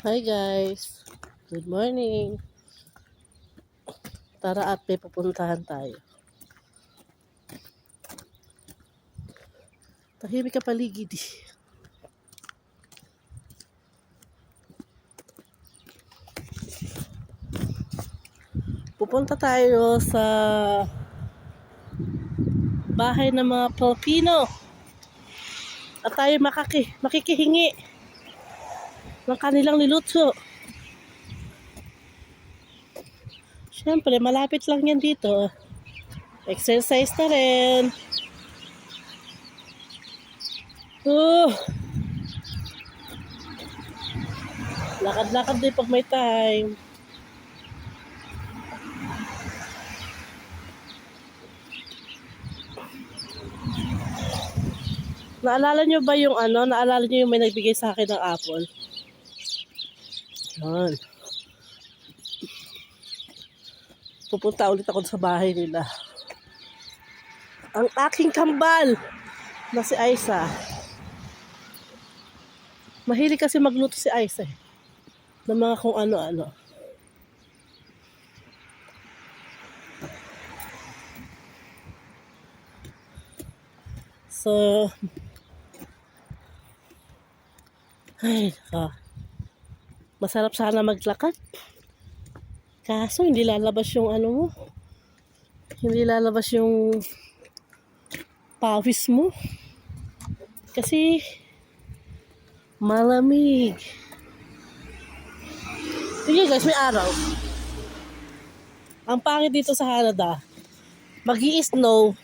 Hi guys, good morning. Tara at may pupuntahan tayo. Tahimik ka paligid. Pupunta tayo sa bahay ng mga Pilipino at tayo makikihingi ng kanilang niluto. Siyempre, malapit lang yan dito. Exercise na rin. Lakad-lakad din pag may time. Naalala nyo ba yung Naalala nyo yung may nagbigay sa akin ng apple? Yan. Pupunta ulit ako sa bahay nila. Ang aking kambal na si Aisa. Mahilig kasi magluto si Aisa ng mga kung ano-ano. So, masarap sana maglakad. Kaso hindi lalabas yung mo. Hindi lalabas yung pawis mo. Kasi malamig. Sige guys, may araw. Ang pangit dito sa Canada, mag-i-snow.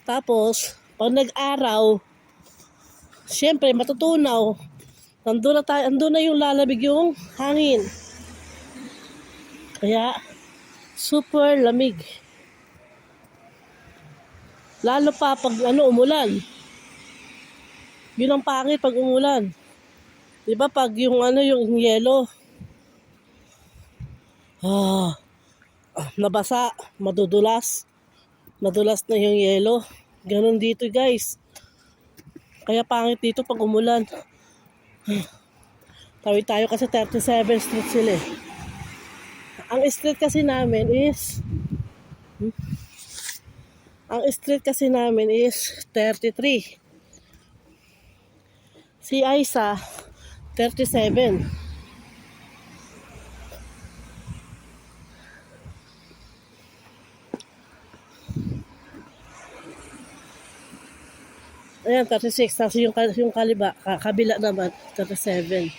Tapos, pag nag-araw, syempre matutunaw. Nandun na yung lalabig yung hangin. Kaya, super lamig. Lalo pa pag umulan. Yun ang pangit pag umulan. Diba pag yung yung yelo, nabasa, madudulas. Madulas na yung yelo. Ganun dito guys. Kaya pangit dito pag umulan. Tawid tayo kasi 37th Street sila. Ang street kasi namin is 33. Si Aisa 37. Ayan, 36. Tapos yung kabila naman, 37.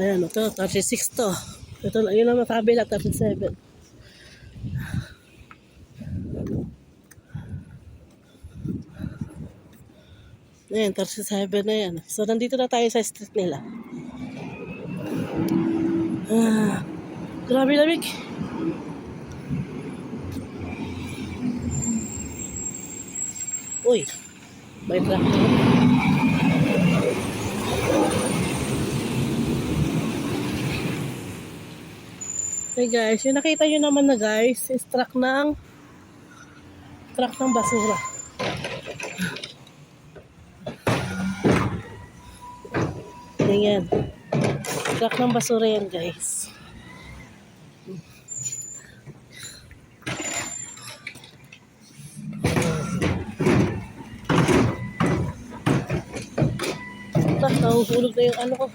Ayan, ito, 36 to. Ito, yun naman kabila, 37. Ayan, 37 na yan. So, nandito na tayo sa street nila. Grabe lamig. Uy, may truck na. Hey guys, yung nakita nyo naman na guys, is truck ng basura. Ayan. Truck ng basura yan guys. Nahuhulog na yung ko.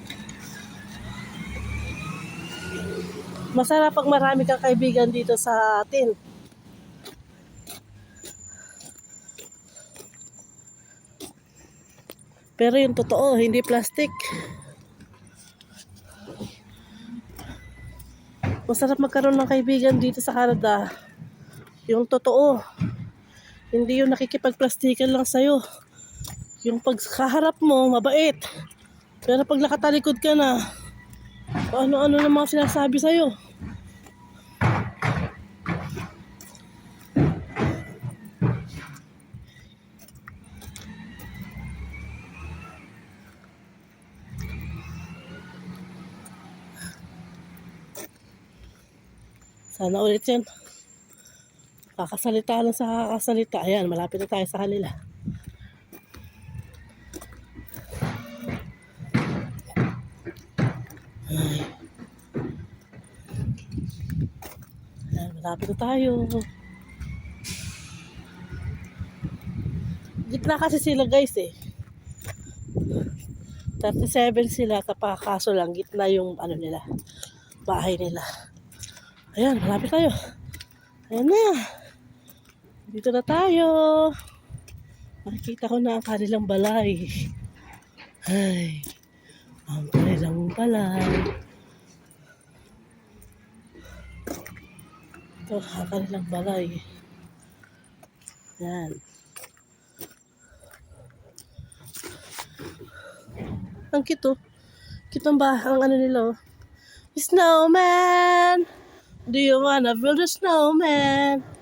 Masarap pag marami kang kaibigan dito sa atin. Pero yung totoo, hindi plastic. Masarap magkaroon ng kaibigan dito sa Canada. Yung totoo. Hindi yung nakikipagplastikan lang sa'yo. Yung pagkaharap mo, mabait. Pero pag nakatalikod ka na, ano-ano na mga sinasabi sa'yo. Sana ulit yan. Kakasalita lang sa kakasalita. Ayan, malapit na tayo sa kanila. Ayan, malapit na tayo. Gitna kasi sila guys eh. 37 sila, kaso lang gitna yung ano nila, bahay nila. Ayan, malapit tayo. Ayan na. Dito na tayo. Makikita ko na ang kanilang balay. Ay, ang kanilang balay. Ito, ang kanilang balay. Yan. Ang cute oh. Cute ang ang ano nila oh. Snowman! Do you wanna build a snowman?